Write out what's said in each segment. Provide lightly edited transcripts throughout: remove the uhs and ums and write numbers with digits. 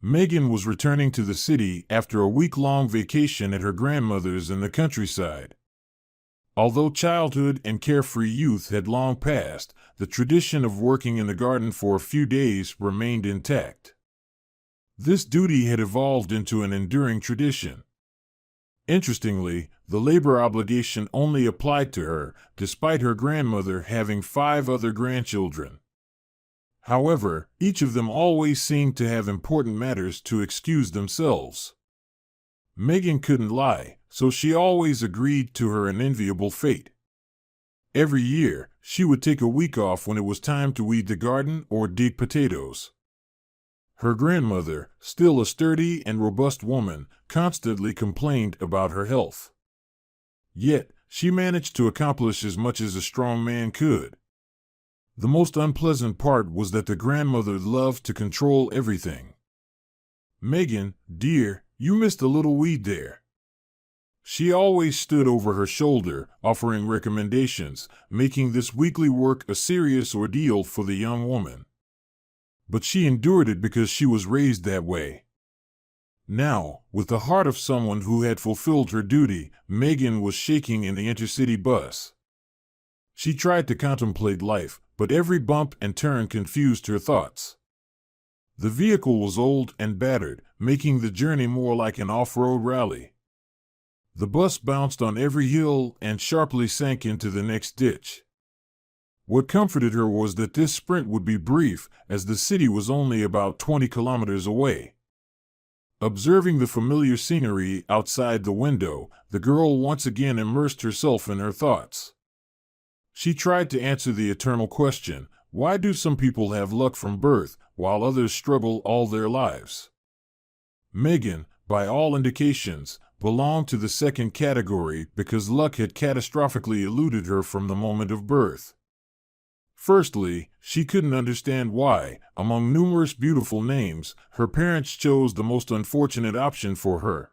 Megan was returning to the city after a week-long vacation at her grandmother's in the countryside. Although childhood and carefree youth had long passed, the tradition of working in the garden for a few days remained intact. This duty had evolved into an enduring tradition. Interestingly, the labor obligation only applied to her, despite her grandmother having 5 other grandchildren. However, each of them always seemed to have important matters to excuse themselves. Megan couldn't lie, so she always agreed to her unenviable fate. Every year, she would take a week off when it was time to weed the garden or dig potatoes. Her grandmother, still a sturdy and robust woman, constantly complained about her health. Yet, she managed to accomplish as much as a strong man could. The most unpleasant part was that the grandmother loved to control everything. "Megan, dear, you missed a little weed there." She always stood over her shoulder, offering recommendations, making this weekly work a serious ordeal for the young woman. But she endured it because she was raised that way. Now, with the heart of someone who had fulfilled her duty, Megan was shaking in the intercity bus. She tried to contemplate life, but every bump and turn confused her thoughts. The vehicle was old and battered, making the journey more like an off-road rally. The bus bounced on every hill and sharply sank into the next ditch. What comforted her was that this sprint would be brief, as the city was only about 20 kilometers away. Observing the familiar scenery outside the window, the girl once again immersed herself in her thoughts. She tried to answer the eternal question, why do some people have luck from birth, while others struggle all their lives? Megan, by all indications, belonged to the second category because luck had catastrophically eluded her from the moment of birth. Firstly, she couldn't understand why, among numerous beautiful names, her parents chose the most unfortunate option for her.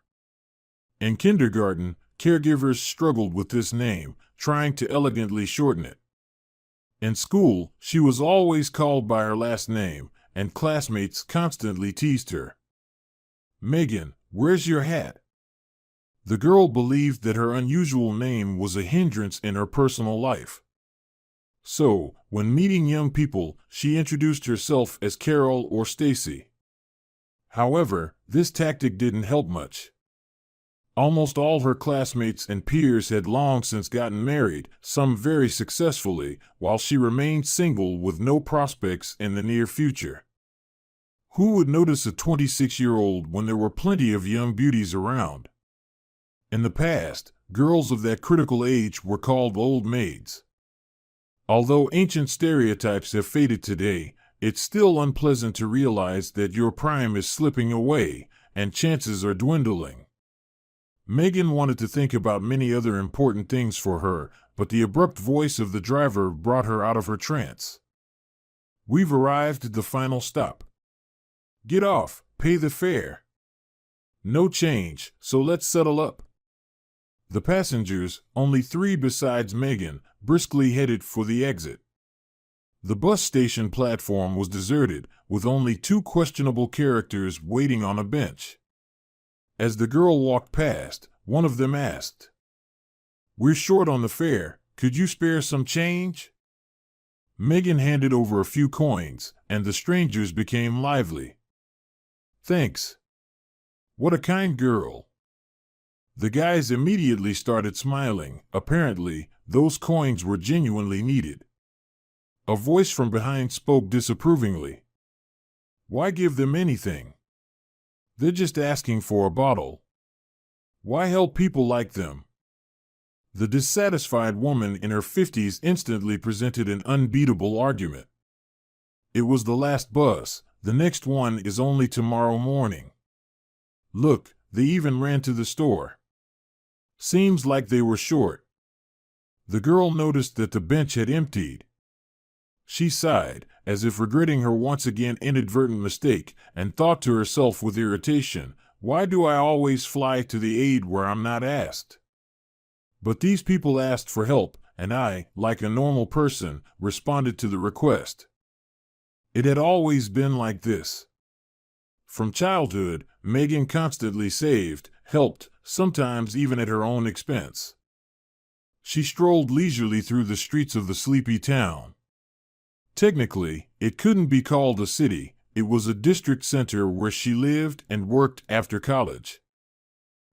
In kindergarten, caregivers struggled with this name, trying to elegantly shorten it. In school, she was always called by her last name, and classmates constantly teased her. "Megan, where's your hat?" The girl believed that her unusual name was a hindrance in her personal life. So, when meeting young people, she introduced herself as Carol or Stacy. However, this tactic didn't help much. Almost all her classmates and peers had long since gotten married, some very successfully, while she remained single with no prospects in the near future. Who would notice a 26-year-old when there were plenty of young beauties around? In the past, girls of that critical age were called old maids. Although ancient stereotypes have faded today, it's still unpleasant to realize that your prime is slipping away, and chances are dwindling. Megan wanted to think about many other important things for her, but the abrupt voice of the driver brought her out of her trance. "We've arrived at the final stop. Get off, pay the fare." "No change, so let's settle up." The passengers, only 3 besides Megan, briskly headed for the exit. The bus station platform was deserted, with only 2 questionable characters waiting on a bench. As the girl walked past, one of them asked, "We're short on the fare, could you spare some change?" Megan handed over a few coins, and the strangers became lively. "Thanks. What a kind girl." The guys immediately started smiling. Apparently, those coins were genuinely needed. A voice from behind spoke disapprovingly. "Why give them anything? They're just asking for a bottle. Why help people like them?" The dissatisfied woman in her 50s instantly presented an unbeatable argument. "It was the last bus. The next one is only tomorrow morning. Look, they even ran to the store. Seems like they were short." The girl noticed that the bench had emptied. She sighed, as if regretting her once again inadvertent mistake, and thought to herself with irritation, "Why do I always fly to the aid where I'm not asked?" But these people asked for help, and I, like a normal person, responded to the request. It had always been like this. From childhood, Megan constantly saved, helped, sometimes even at her own expense. She strolled leisurely through the streets of the sleepy town. Technically, it couldn't be called a city. It was a district center where she lived and worked after college.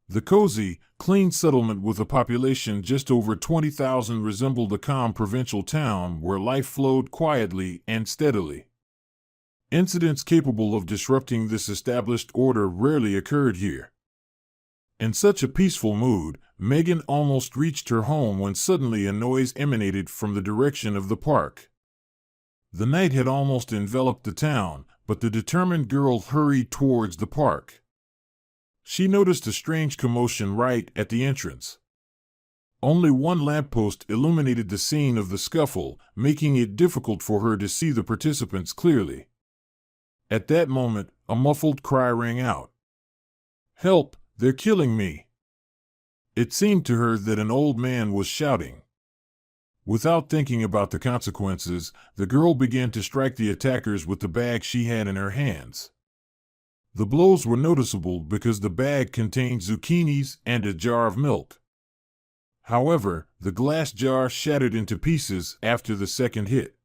The cozy, clean settlement with a population just over 20,000 resembled a calm provincial town where life flowed quietly and steadily. Incidents capable of disrupting this established order rarely occurred here. In such a peaceful mood, Megan almost reached her home when suddenly a noise emanated from the direction of the park. The night had almost enveloped the town, but the determined girl hurried towards the park. She noticed a strange commotion right at the entrance. Only one lamppost illuminated the scene of the scuffle, making it difficult for her to see the participants clearly. At that moment, a muffled cry rang out. "Help! They're killing me!" It seemed to her that an old man was shouting. Without thinking about the consequences, the girl began to strike the attackers with the bag she had in her hands. The blows were noticeable because the bag contained zucchinis and a jar of milk. However, the glass jar shattered into pieces after the second hit.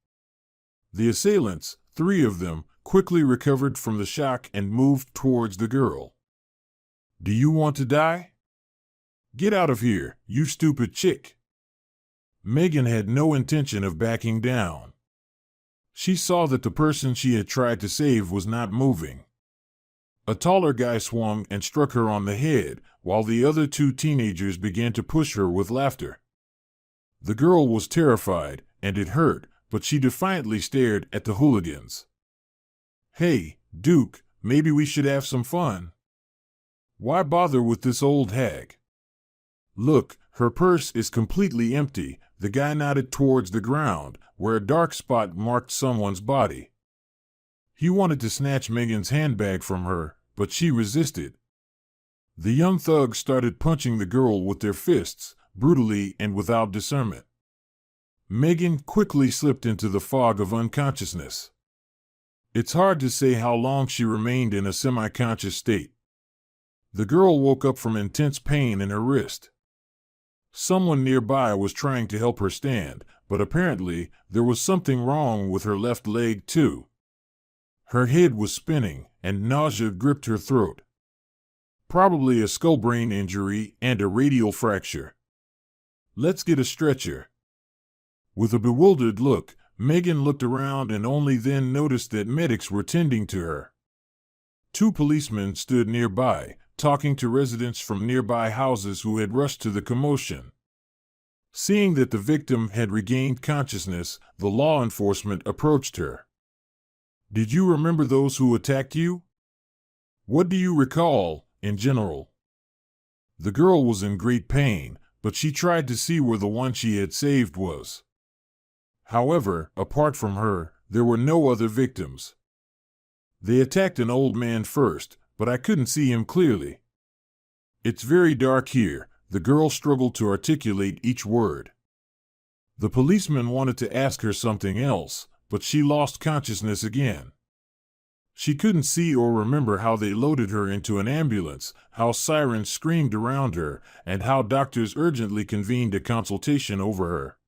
The assailants, 3 of them, quickly recovered from the shock and moved towards the girl. "Do you want to die? Get out of here, you stupid chick!" Megan had no intention of backing down. She saw that the person she had tried to save was not moving. A taller guy swung and struck her on the head, while the other 2 teenagers began to push her with laughter. The girl was terrified, and it hurt, but she defiantly stared at the hooligans. "Hey, Duke, maybe we should have some fun. Why bother with this old hag? Look, her purse is completely empty." The guy nodded towards the ground, where a dark spot marked someone's body. He wanted to snatch Megan's handbag from her, but she resisted. The young thugs started punching the girl with their fists, brutally and without discernment. Megan quickly slipped into the fog of unconsciousness. It's hard to say how long she remained in a semi-conscious state. The girl woke up from intense pain in her wrist. Someone nearby was trying to help her stand, but apparently there was something wrong with her left leg too. Her head was spinning, and nausea gripped her throat. Probably a skull-brain injury and a radial fracture. "Let's get a stretcher." With a bewildered look, Megan looked around and only then noticed that medics were tending to her. 2 policemen stood nearby, talking to residents from nearby houses who had rushed to the commotion. Seeing that the victim had regained consciousness, the law enforcement approached her. "Did you remember those who attacked you? What do you recall, in general?" The girl was in great pain, but she tried to see where the one she had saved was. However, apart from her, there were no other victims. "They attacked an old man first, but I couldn't see him clearly. It's very dark here." The girl struggled to articulate each word. The policeman wanted to ask her something else, but she lost consciousness again. She couldn't see or remember how they loaded her into an ambulance, how sirens screamed around her, and how doctors urgently convened a consultation over her.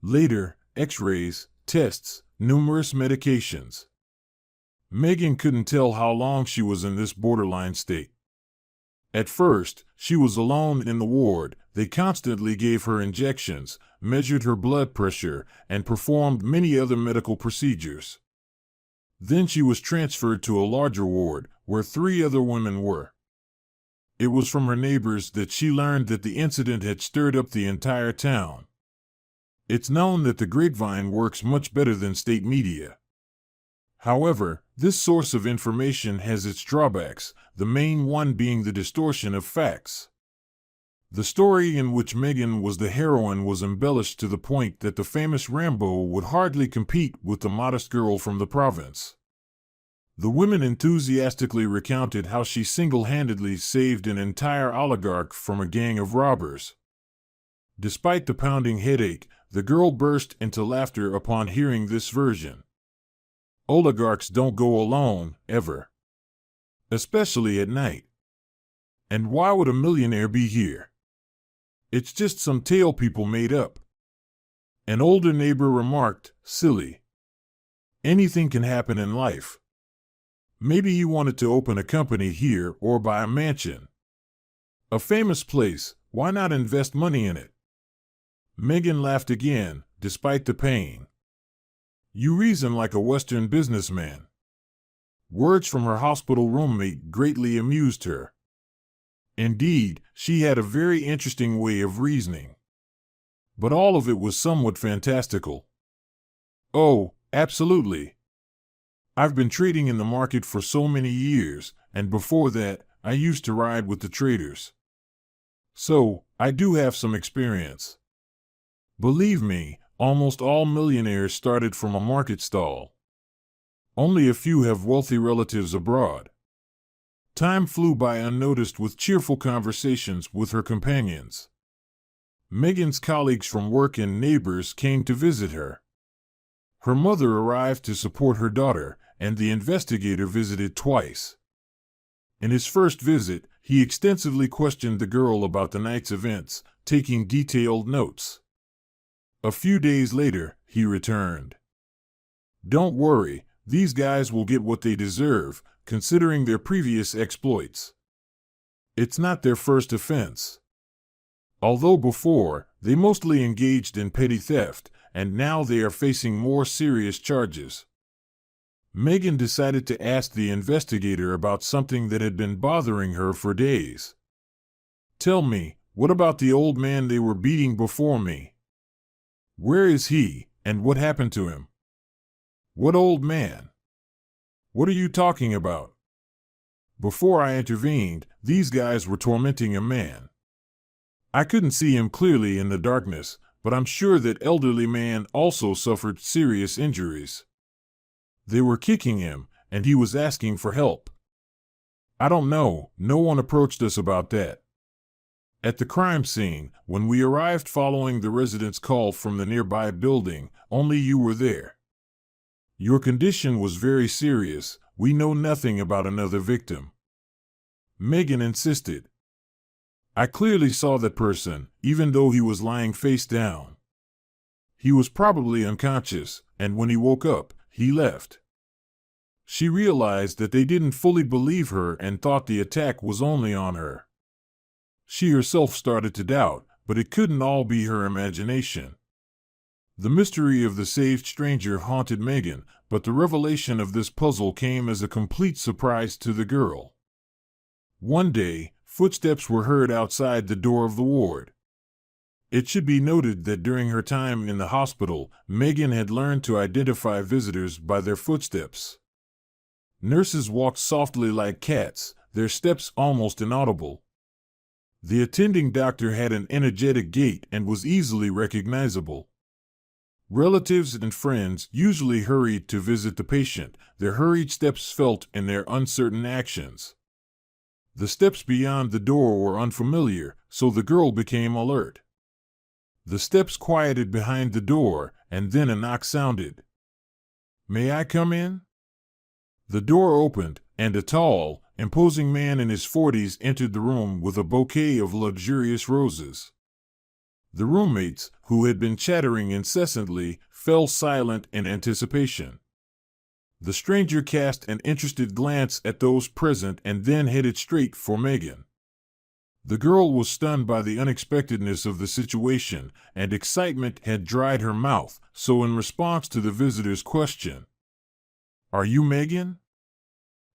Later, X-rays, tests, numerous medications. Megan couldn't tell how long she was in this borderline state. At first, she was alone in the ward. They constantly gave her injections, measured her blood pressure, and performed many other medical procedures. Then she was transferred to a larger ward, where 3 other women were. It was from her neighbors that she learned that the incident had stirred up the entire town. It's known that the grapevine works much better than state media. However, this source of information has its drawbacks, the main one being the distortion of facts. The story in which Megan was the heroine was embellished to the point that the famous Rambo would hardly compete with the modest girl from the province. The women enthusiastically recounted how she single-handedly saved an entire oligarch from a gang of robbers. Despite the pounding headache, the girl burst into laughter upon hearing this version. Oligarchs don't go alone, ever. especially at night. And why would a millionaire be here? It's just some tale people made up. An older neighbor remarked, silly. Anything can happen in life. Maybe he wanted to open a company here or buy a mansion. A famous place, why not invest money in it? Megan laughed again, despite the pain. You reason like a Western businessman. Words from her hospital roommate greatly amused her. Indeed, she had a very interesting way of reasoning. But all of it was somewhat fantastical. Oh, absolutely. I've been trading in the market for so many years, and before that, I used to ride with the traders. So, I do have some experience. Believe me, almost all millionaires started from a market stall. Only a few have wealthy relatives abroad. Time flew by unnoticed with cheerful conversations with her companions. Megan's colleagues from work and neighbors came to visit her. Her mother arrived to support her daughter, and the investigator visited twice. In his first visit, he extensively questioned the girl about the night's events, taking detailed notes. A few days later, he returned. Don't worry, these guys will get what they deserve, considering their previous exploits. It's not their first offense. Although before, they mostly engaged in petty theft, and now they are facing more serious charges. Megan decided to ask the investigator about something that had been bothering her for days. Tell me, what about the old man they were beating before me? Where is he, and what happened to him? What old man? What are you talking about? Before I intervened, these guys were tormenting a man. I couldn't see him clearly in the darkness, but I'm sure that elderly man also suffered serious injuries. They were kicking him, and he was asking for help. I don't know, no one approached us about that. At the crime scene, when we arrived following the resident's call from the nearby building, only you were there. Your condition was very serious, we know nothing about another victim. Megan insisted. I clearly saw that person, even though he was lying face down. He was probably unconscious, and when he woke up, he left. She realized that they didn't fully believe her and thought the attack was only on her. She herself started to doubt, but it couldn't all be her imagination. The mystery of the saved stranger haunted Megan, but the revelation of this puzzle came as a complete surprise to the girl. One day, footsteps were heard outside the door of the ward. It should be noted that during her time in the hospital, Megan had learned to identify visitors by their footsteps. Nurses walked softly like cats, their steps almost inaudible. The attending doctor had an energetic gait and was easily recognizable. Relatives and friends usually hurried to visit the patient, their hurried steps felt in their uncertain actions. The steps beyond the door were unfamiliar, so the girl became alert. The steps quieted behind the door, and then a knock sounded. May I come in? The door opened, and a tall, imposing man in his 40s entered the room with a bouquet of luxurious roses. The roommates, who had been chattering incessantly, fell silent in anticipation. The stranger cast an interested glance at those present and then headed straight for Megan. The girl was stunned by the unexpectedness of the situation, and excitement had dried her mouth, so in response to the visitor's question, "Are you Megan?"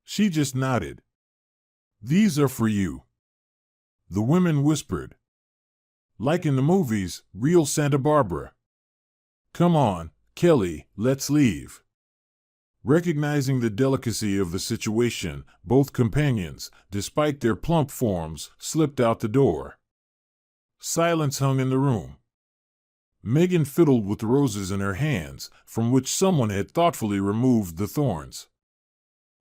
she just nodded. "These are for you," the women whispered. "Like in the movies, real Santa Barbara. Come on, Kelly, let's leave." Recognizing the delicacy of the situation, both companions, despite their plump forms, slipped out the door. Silence hung in the room. Megan fiddled with the roses in her hands, from which someone had thoughtfully removed the thorns.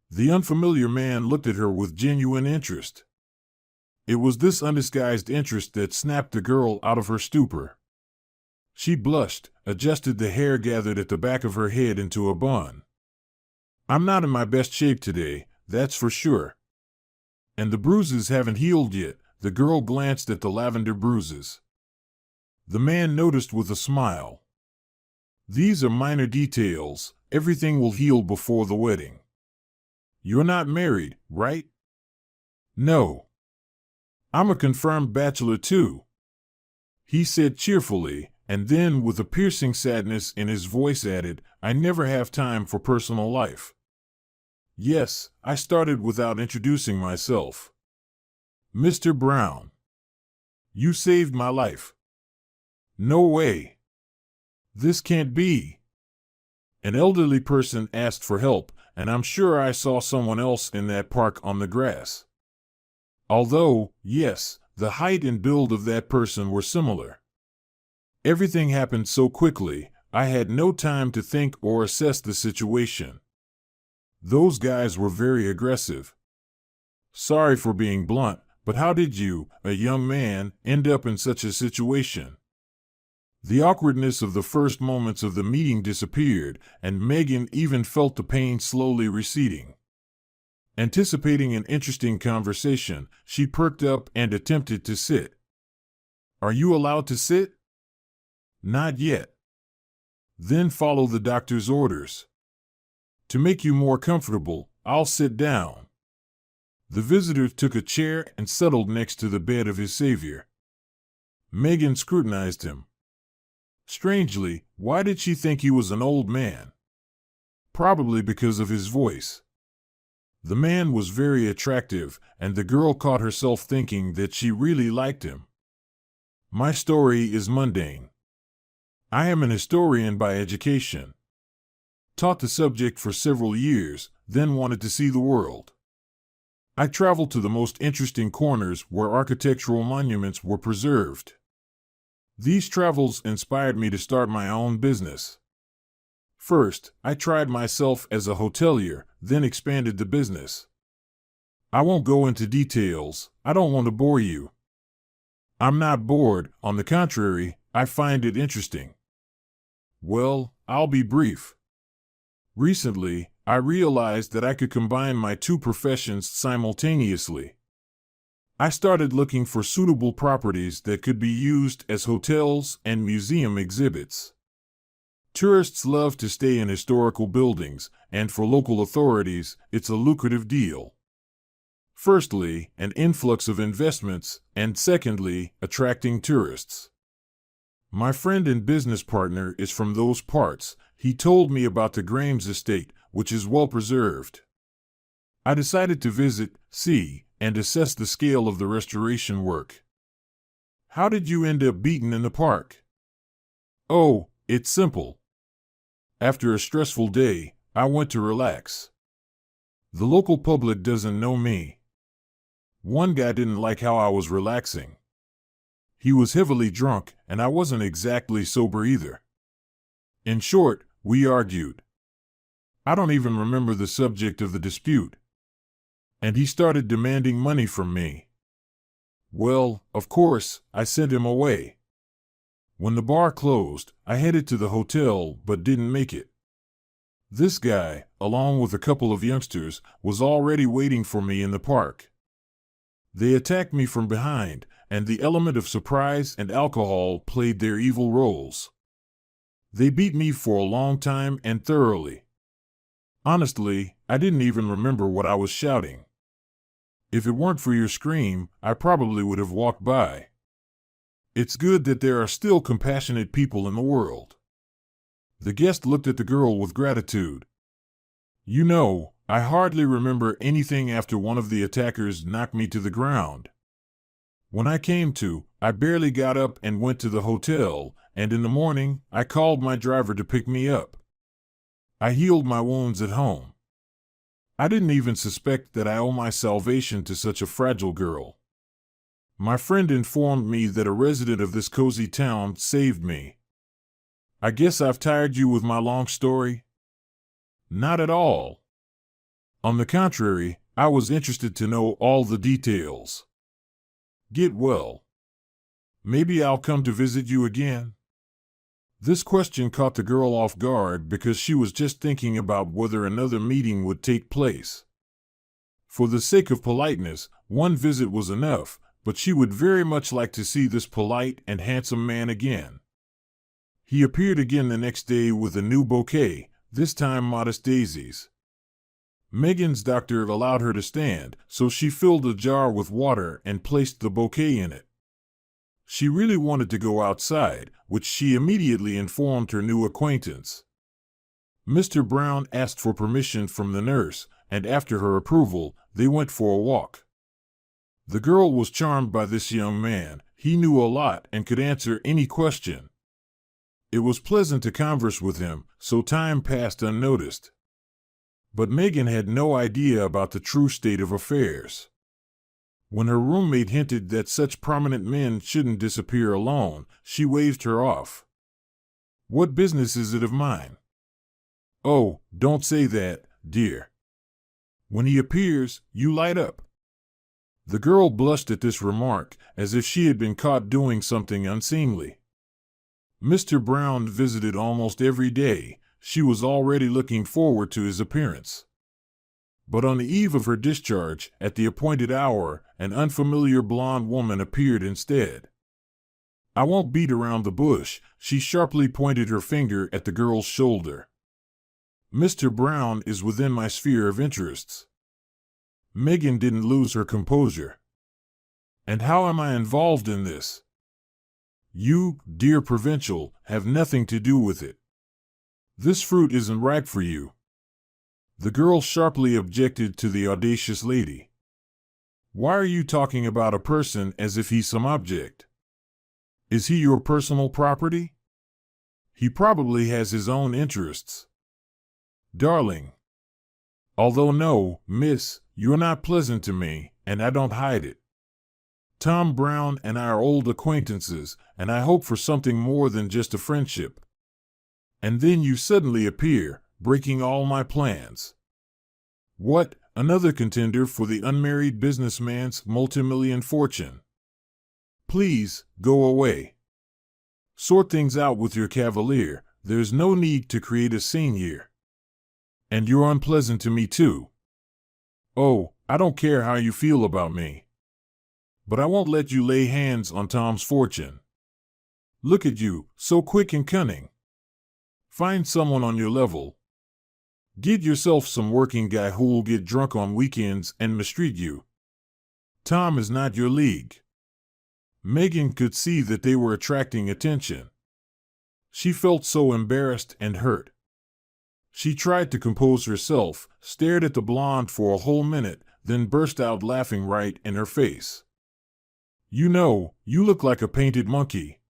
The unfamiliar man looked at her with genuine interest. It was this undisguised interest that snapped the girl out of her stupor. She blushed, adjusted the hair gathered at the back of her head into a bun. "I'm not in my best shape today, that's for sure. And the bruises haven't healed yet. The girl glanced at the lavender bruises. The man noticed with a smile. These are minor details. Everything will heal before the wedding. You're not married, right? No. I'm a confirmed bachelor too, he said cheerfully, and then with a piercing sadness in his voice added, I never have time for personal life. Yes, I started without introducing myself. Mr. Brown. You saved my life. No way. This can't be. An elderly person asked for help, and I'm sure I saw someone else in that park on the grass. Although, yes, the height and build of that person were similar. Everything happened so quickly, I had no time to think or assess the situation. Those guys were very aggressive. Sorry for being blunt, but how did you, a young man, end up in such a situation? The awkwardness of the first moments of the meeting disappeared, and Megan even felt the pain slowly receding. Anticipating an interesting conversation, she perked up and attempted to sit. Are you allowed to sit? Not yet. Then follow the doctor's orders. To make you more comfortable, I'll sit down. The visitor took a chair and settled next to the bed of his savior. Megan scrutinized him. Strangely, why did she think he was an old man? Probably because of his voice. The man was very attractive, and the girl caught herself thinking that she really liked him. My story is mundane. I am an historian by education. Taught the subject for several years, then wanted to see the world. I traveled to the most interesting corners where architectural monuments were preserved. These travels inspired me to start my own business. First, I tried myself as a hotelier, then expanded the business. I won't go into details, I don't want to bore you. I'm not bored, on the contrary, I find it interesting. Well, I'll be brief. Recently, I realized that I could combine my two professions simultaneously. I started looking for suitable properties that could be used as hotels and museum exhibits. Tourists love to stay in historical buildings, and for local authorities, it's a lucrative deal. Firstly, an influx of investments, and secondly, attracting tourists. My friend and business partner is from those parts. He told me about the Graham's estate, which is well preserved. I decided to visit, see, and assess the scale of the restoration work. How did you end up beaten in the park? Oh, it's simple. After a stressful day, I went to relax. The local public doesn't know me. One guy didn't like how I was relaxing. He was heavily drunk, and I wasn't exactly sober either. In short, we argued. I don't even remember the subject of the dispute. And he started demanding money from me. Well, of course, I sent him away. When the bar closed, I headed to the hotel but didn't make it. This guy, along with a couple of youngsters, was already waiting for me in the park. They attacked me from behind, and the element of surprise and alcohol played their evil roles. They beat me for a long time and thoroughly. Honestly, I didn't even remember what I was shouting. If it weren't for your scream, I probably would have walked by. It's good that there are still compassionate people in the world. The guest looked at the girl with gratitude. You know, I hardly remember anything after one of the attackers knocked me to the ground. When I came to, I barely got up and went to the hotel, and in the morning, I called my driver to pick me up. I healed my wounds at home. I didn't even suspect that I owe my salvation to such a fragile girl. My friend informed me that a resident of this cozy town saved me. I guess I've tired you with my long story? Not at all. On the contrary, I was interested to know all the details. Get well. Maybe I'll come to visit you again? This question caught the girl off guard because she was just thinking about whether another meeting would take place. For the sake of politeness, one visit was enough, but she would very much like to see this polite and handsome man again. He appeared again the next day with a new bouquet, this time modest daisies. Megan's doctor allowed her to stand, so she filled a jar with water and placed the bouquet in it. She really wanted to go outside, which she immediately informed her new acquaintance. Mr. Brown asked for permission from the nurse, and after her approval, they went for a walk. The girl was charmed by this young man. He knew a lot and could answer any question. It was pleasant to converse with him, so time passed unnoticed. But Megan had no idea about the true state of affairs. When her roommate hinted that such prominent men shouldn't disappear alone, she waved her off. "What business is it of mine?" "Oh, don't say that, dear. When he appears, you light up." The girl blushed at this remark, as if she had been caught doing something unseemly. Mr. Brown visited almost every day. She was already looking forward to his appearance. But on the eve of her discharge, at the appointed hour, an unfamiliar blonde woman appeared instead. "I won't beat around the bush," she sharply pointed her finger at the girl's shoulder. "Mr. Brown is within my sphere of interests." Megan didn't lose her composure. "And how am I involved in this?" "You, dear provincial, have nothing to do with it. This fruit isn't ripe for you." The girl sharply objected to the audacious lady. "Why are you talking about a person as if he's some object? Is he your personal property? He probably has his own interests." "Darling. Although no, miss, you're not pleasant to me, and I don't hide it. Tom Brown and I are old acquaintances, and I hope for something more than just a friendship. And then you suddenly appear, breaking all my plans. What, another contender for the unmarried businessman's multimillion fortune? Please, go away. Sort things out with your cavalier. There's no need to create a scene here. And you're unpleasant to me too. Oh, I don't care how you feel about me. But I won't let you lay hands on Tom's fortune. Look at you, so quick and cunning. Find someone on your level. Get yourself some working guy who'll get drunk on weekends and mistreat you. Tom is not your league." Megan could see that they were attracting attention. She felt so embarrassed and hurt. She tried to compose herself, stared at the blonde for a whole minute, then burst out laughing right in her face. "You know, you look like a painted monkey.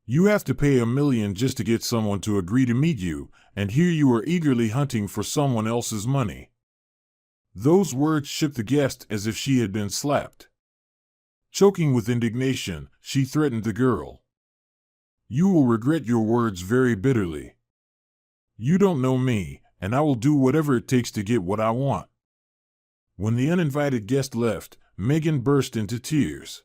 You have to pay $1 million just to get someone to agree to meet you, and here you are eagerly hunting for someone else's money." Those words shook the guest as if she had been slapped. Choking with indignation, she threatened the girl. "You will regret your words very bitterly. You don't know me, and I will do whatever it takes to get what I want." When the uninvited guest left, Megan burst into tears.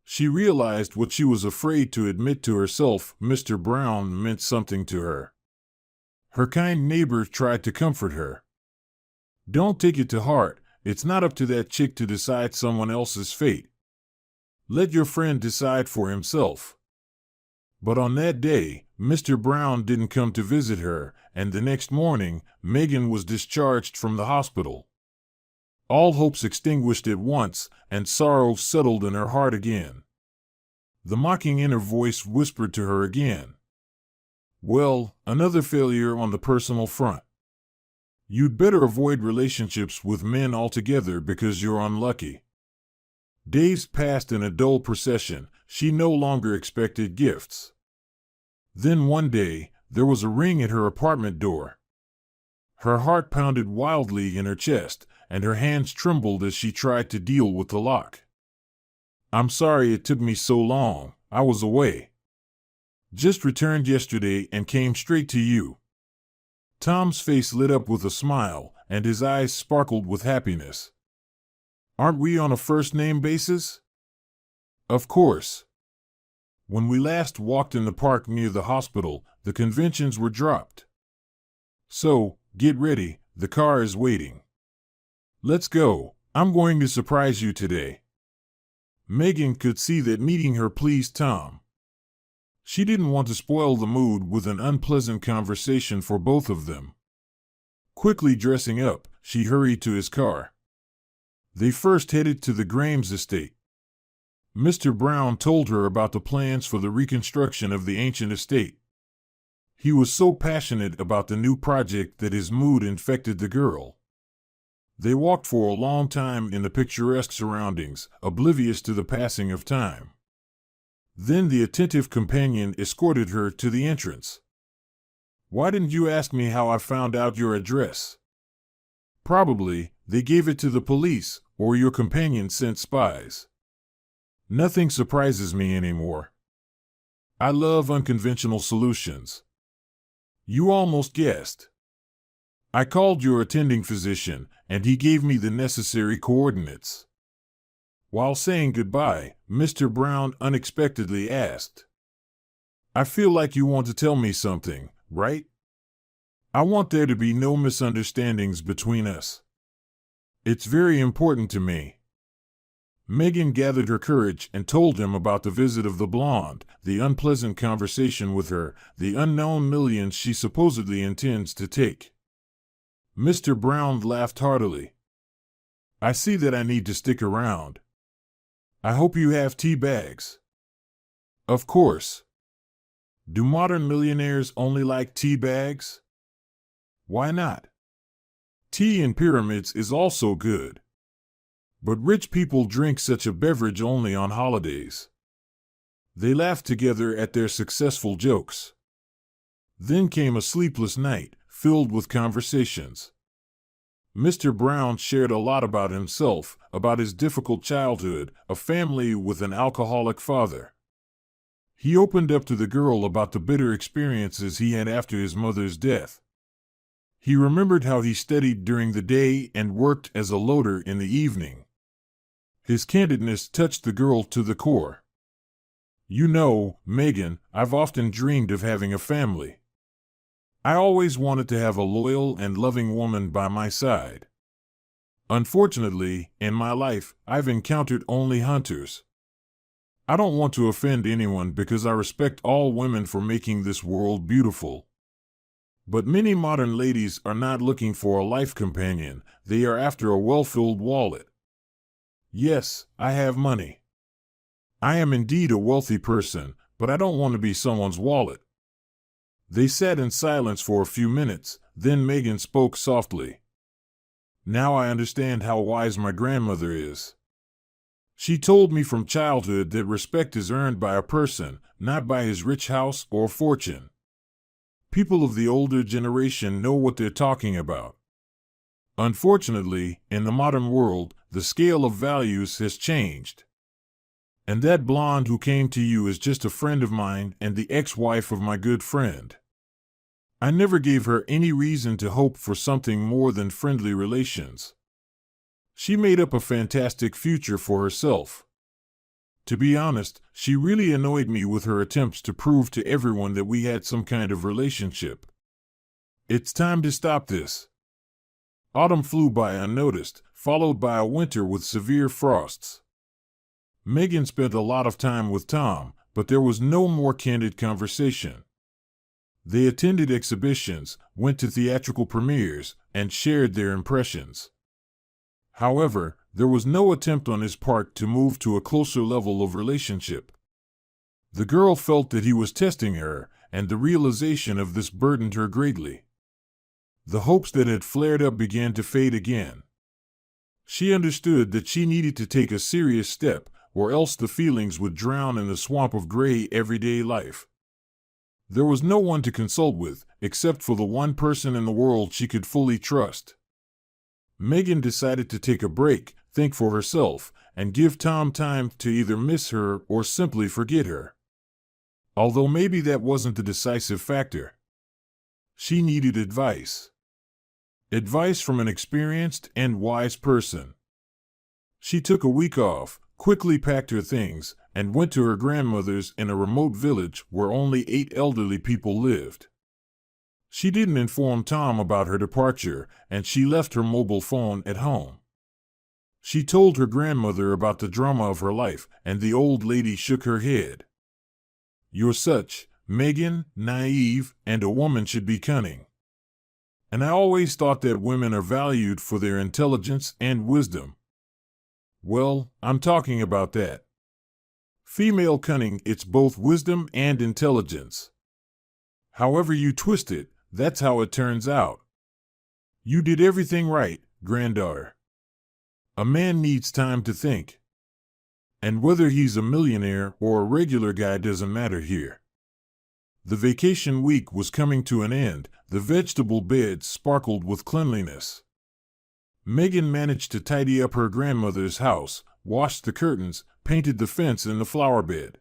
She realized what she was afraid to admit to herself. Mr. Brown meant something to her. Her kind neighbor tried to comfort her. "Don't take it to heart. It's not up to that chick to decide someone else's fate. Let your friend decide for himself." But on that day, Mr. Brown didn't come to visit her, and the next morning, Megan was discharged from the hospital. All hopes extinguished at once, and sorrow settled in her heart again. The mocking inner voice whispered to her again. "Well, another failure on the personal front. You'd better avoid relationships with men altogether because you're unlucky." Days passed in a dull procession. She no longer expected gifts. Then one day, there was a ring at her apartment door. Her heart pounded wildly in her chest, and her hands trembled as she tried to deal with the lock. "I'm sorry it took me so long. I was away. Just returned yesterday and came straight to you." Tom's face lit up with a smile, and his eyes sparkled with happiness. "Aren't we on a first-name basis?" "Of course. When we last walked in the park near the hospital, the conventions were dropped. So, get ready, the car is waiting." Let's go. I'm going to surprise you today. Megan could see that meeting her pleased Tom. She didn't want to spoil the mood with an unpleasant conversation for both of them. Quickly dressing up, she hurried to his car. They first headed to the Graham's estate. Mr. Brown told her about the plans for the reconstruction of the ancient estate. He was so passionate about the new project that his mood infected the girl. They walked for a long time in the picturesque surroundings, oblivious to the passing of time. Then the attentive companion escorted her to the entrance. "Why didn't you ask me how I found out your address?" "Probably they gave it to the police, or your companion sent spies." "Nothing surprises me anymore. I love unconventional solutions." "You almost guessed. I called your attending physician, and he gave me the necessary coordinates." While saying goodbye, Mr. Brown unexpectedly asked, "I feel like you want to tell me something, right? I want there to be no misunderstandings between us. It's very important to me." Megan gathered her courage and told him about the visit of the blonde, the unpleasant conversation with her, the unknown millions she supposedly intends to take. Mr. Brown laughed heartily. "I see that I need to stick around. I hope you have tea bags." "Of course. Do modern millionaires only like tea bags?" "Why not? Tea in pyramids is also good. But rich people drink such a beverage only on holidays." They laughed together at their successful jokes. Then came a sleepless night, filled with conversations. Mr. Brown shared a lot about himself, about his difficult childhood, a family with an alcoholic father. He opened up to the girl about the bitter experiences he had after his mother's death. He remembered how he studied during the day and worked as a loader in the evening. His candidness touched the girl to the core. "You know, Megan, I've often dreamed of having a family. I always wanted to have a loyal and loving woman by my side. Unfortunately, in my life, I've encountered only hunters. I don't want to offend anyone because I respect all women for making this world beautiful. But many modern ladies are not looking for a life companion, they are after a well-filled wallet. Yes, I have money. I am indeed a wealthy person, but I don't want to be someone's wallet." They sat in silence for a few minutes, then Megan spoke softly. "Now I understand how wise my grandmother is. She told me from childhood that respect is earned by a person, not by his rich house or fortune. People of the older generation know what they're talking about. Unfortunately, in the modern world, the scale of values has changed. And that blonde who came to you is just a friend of mine and the ex-wife of my good friend. I never gave her any reason to hope for something more than friendly relations. She made up a fantastic future for herself. To be honest, she really annoyed me with her attempts to prove to everyone that we had some kind of relationship. It's time to stop this." Autumn flew by unnoticed, followed by a winter with severe frosts. Megan spent a lot of time with Tom, but there was no more candid conversation. They attended exhibitions, went to theatrical premieres, and shared their impressions. However, there was no attempt on his part to move to a closer level of relationship. The girl felt that he was testing her, and the realization of this burdened her greatly. The hopes that had flared up began to fade again. She understood that she needed to take a serious step, or else the feelings would drown in the swamp of gray everyday life. There was no one to consult with, except for the one person in the world she could fully trust. Megan decided to take a break, think for herself, and give Tom time to either miss her or simply forget her. Although maybe that wasn't the decisive factor. She needed advice. Advice from an experienced and wise person. She took a week off, quickly packed her things, and went to her grandmother's in a remote village where only 8 elderly people lived. She didn't inform Tom about her departure, and she left her mobile phone at home. She told her grandmother about the drama of her life, and the old lady shook her head. "You're such, Megan, naive, and a woman should be cunning. And I always thought that women are valued for their intelligence and wisdom." "Well, I'm talking about that. Female cunning, it's both wisdom and intelligence. However you twist it, that's how it turns out. You did everything right, granddaughter. A man needs time to think. And whether he's a millionaire or a regular guy doesn't matter here." The vacation week was coming to an end. The vegetable bed sparkled with cleanliness. Megan managed to tidy up her grandmother's house, washed the curtains, painted the fence and the flower bed.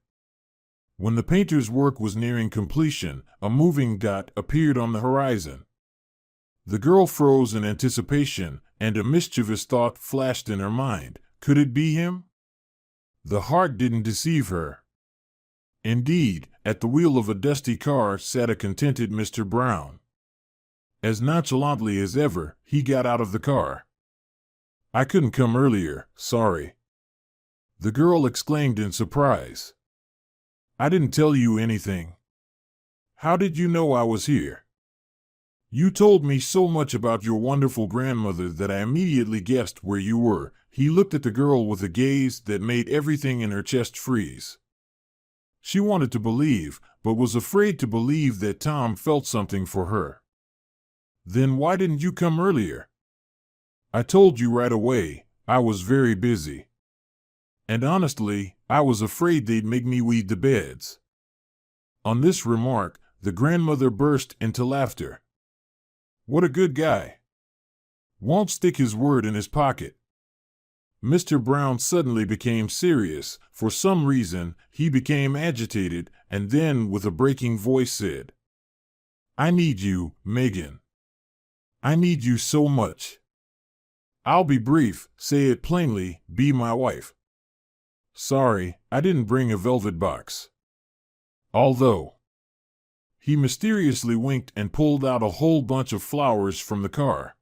When the painter's work was nearing completion, a moving dot appeared on the horizon. The girl froze in anticipation, and a mischievous thought flashed in her mind. Could it be him? The heart didn't deceive her. Indeed, at the wheel of a dusty car sat a contented Mr. Brown. As nonchalantly as ever, he got out of the car. "I couldn't come earlier, sorry," the girl exclaimed in surprise. "I didn't tell you anything. How did you know I was here?" "You told me so much about your wonderful grandmother that I immediately guessed where you were." He looked at the girl with a gaze that made everything in her chest freeze. She wanted to believe, but was afraid to believe that Tom felt something for her. "Then why didn't you come earlier?" "I told you right away, I was very busy. And honestly, I was afraid they'd make me weed the beds." On this remark, the grandmother burst into laughter. "What a good guy. Won't stick his word in his pocket." Mr. Brown suddenly became serious. For some reason, he became agitated, and then with a breaking voice said, "I need you, Megan. I need you so much. I'll be brief, say it plainly, be my wife. Sorry, I didn't bring a velvet box. Although..." He mysteriously winked and pulled out a whole bunch of flowers from the car.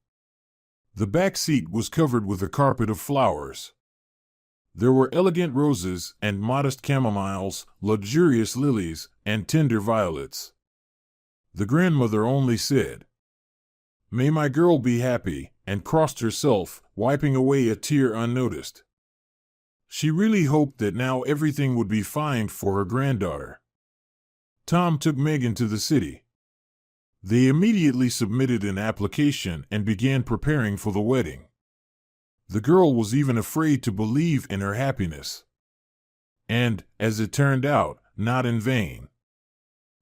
The back seat was covered with a carpet of flowers. There were elegant roses and modest camomiles, luxurious lilies, and tender violets. The grandmother only said, "May my girl be happy," and crossed herself, wiping away a tear unnoticed. She really hoped that now everything would be fine for her granddaughter. Tom took Megan to the city. They immediately submitted an application and began preparing for the wedding. The girl was even afraid to believe in her happiness. And, as it turned out, not in vain.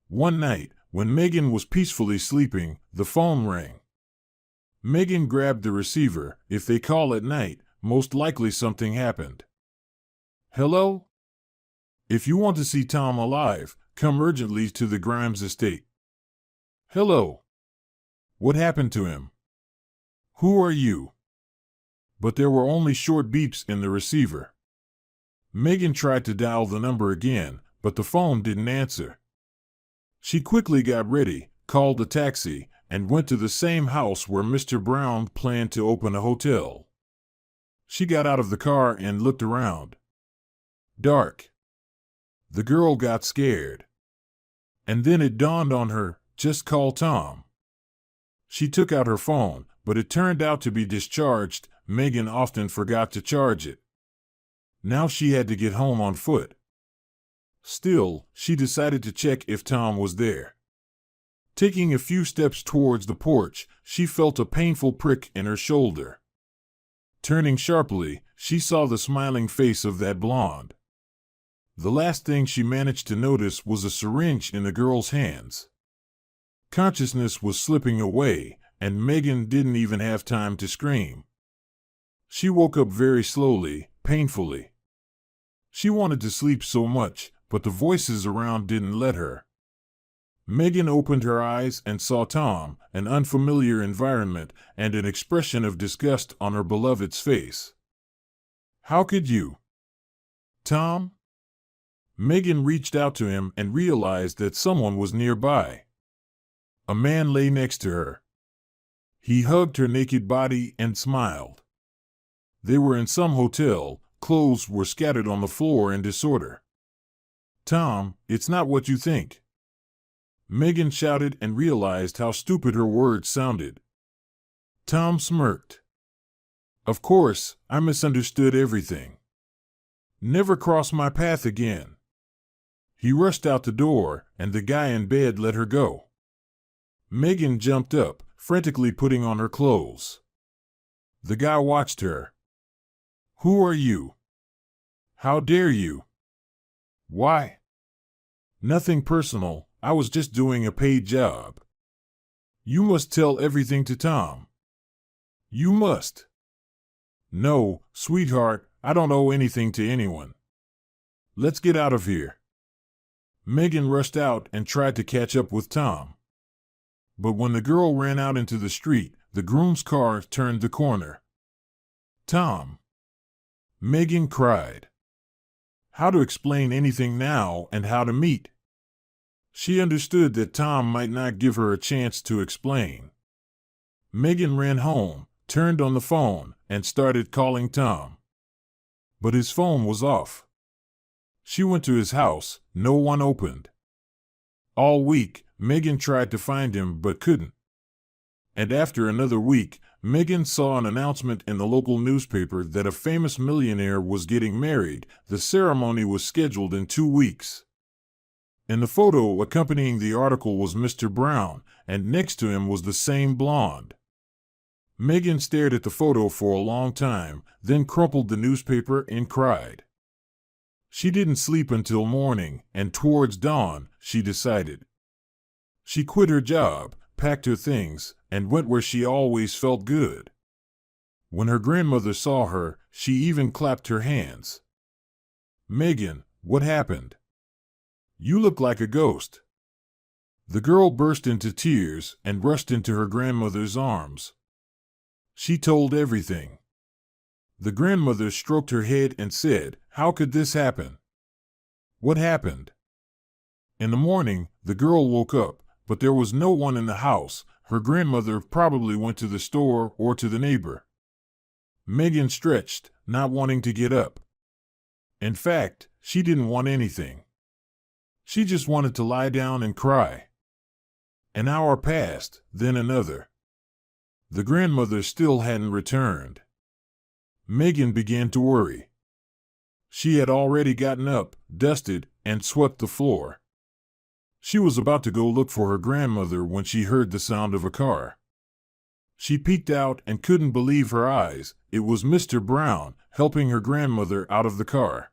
One night, when Megan was peacefully sleeping, the phone rang. Megan grabbed the receiver. If they call at night, most likely something happened. "Hello? If you want to see Tom alive, come urgently to the Grimes estate." "Hello. What happened to him? Who are you?" But there were only short beeps in the receiver. Megan tried to dial the number again, but the phone didn't answer. She quickly got ready, called a taxi, and went to the same house where Mr. Brown planned to open a hotel. She got out of the car and looked around. Dark. The girl got scared. And then it dawned on her, just call Tom. She took out her phone, but it turned out to be discharged. Megan often forgot to charge it. Now she had to get home on foot. Still, she decided to check if Tom was there. Taking a few steps towards the porch, she felt a painful prick in her shoulder. Turning sharply, she saw the smiling face of that blonde. The last thing she managed to notice was a syringe in the girl's hands. Consciousness was slipping away, and Megan didn't even have time to scream. She woke up very slowly, painfully. She wanted to sleep so much, but the voices around didn't let her. Megan opened her eyes and saw Tom, an unfamiliar environment, and an expression of disgust on her beloved's face. "How could you?" "Tom?" Megan reached out to him and realized that someone was nearby. A man lay next to her. He hugged her naked body and smiled. They were in some hotel. Clothes were scattered on the floor in disorder. "Tom, it's not what you think." Megan shouted and realized how stupid her words sounded. Tom smirked. "Of course, I misunderstood everything. Never cross my path again." He rushed out the door, and the guy in bed let her go. Megan jumped up, frantically putting on her clothes. The guy watched her. "Who are you? How dare you?" "Why?" "Nothing personal. I was just doing a paid job." "You must tell everything to Tom." "You must." "No, sweetheart, I don't owe anything to anyone. Let's get out of here." Megan rushed out and tried to catch up with Tom. But when the girl ran out into the street, the groom's car turned the corner. "Tom!" Megan cried. How to explain anything now and how to meet? She understood that Tom might not give her a chance to explain. Megan ran home, turned on the phone, and started calling Tom. But his phone was off. She went to his house. No one opened. All week, Megan tried to find him but couldn't. And after another week, Megan saw an announcement in the local newspaper that a famous millionaire was getting married. The ceremony was scheduled in 2 weeks. In the photo accompanying the article was Mr. Brown, and next to him was the same blonde. Megan stared at the photo for a long time, then crumpled the newspaper and cried. She didn't sleep until morning, and towards dawn, she decided. She quit her job, packed her things, and went where she always felt good. When her grandmother saw her, she even clapped her hands. "Megan, what happened? You look like a ghost." The girl burst into tears and rushed into her grandmother's arms. She told everything. The grandmother stroked her head and said, "How could this happen? What happened?" In the morning, the girl woke up, but there was no one in the house. Her grandmother probably went to the store or to the neighbor. Megan stretched, not wanting to get up. In fact, she didn't want anything. She just wanted to lie down and cry. An hour passed, then another. The grandmother still hadn't returned. Megan began to worry. She had already gotten up, dusted, and swept the floor. She was about to go look for her grandmother when she heard the sound of a car. She peeked out and couldn't believe her eyes. It was Mr. Brown, helping her grandmother out of the car.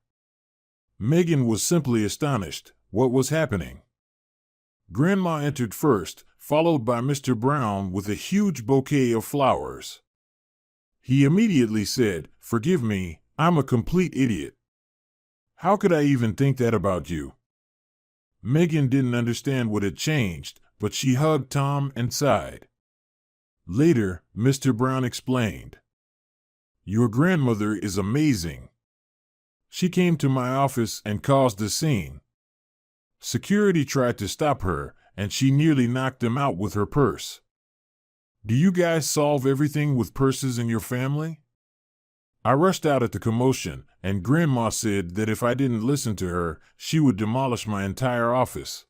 Megan was simply astonished. What was happening? Grandma entered first, followed by Mr. Brown with a huge bouquet of flowers. He immediately said, "Forgive me, I'm a complete idiot. How could I even think that about you?" Megan didn't understand what had changed, but she hugged Tom and sighed. Later, Mr. Brown explained. "Your grandmother is amazing. She came to my office and caused a scene. Security tried to stop her, and she nearly knocked them out with her purse. Do you guys solve everything with purses in your family?" I rushed out at the commotion, and Grandma said that if I didn't listen to her, she would demolish my entire office.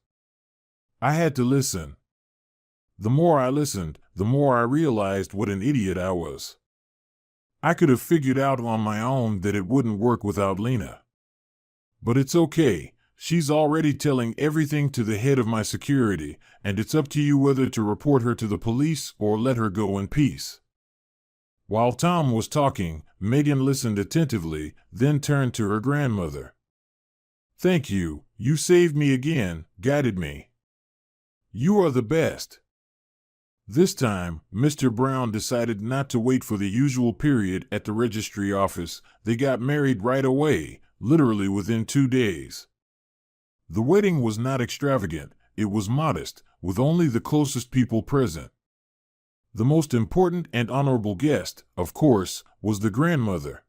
I had to listen. The more I listened, the more I realized what an idiot I was. I could have figured out on my own that it wouldn't work without Lena. But it's okay. She's already telling everything to the head of my security, and it's up to you whether to report her to the police or let her go in peace. While Tom was talking, Megan listened attentively, then turned to her grandmother. "Thank you. You saved me again, guided me. You are the best." This time, Mr. Brown decided not to wait for the usual period at the registry office. They got married right away, literally within 2 days. The wedding was not extravagant, it was modest, with only the closest people present. The most important and honorable guest, of course, was the grandmother.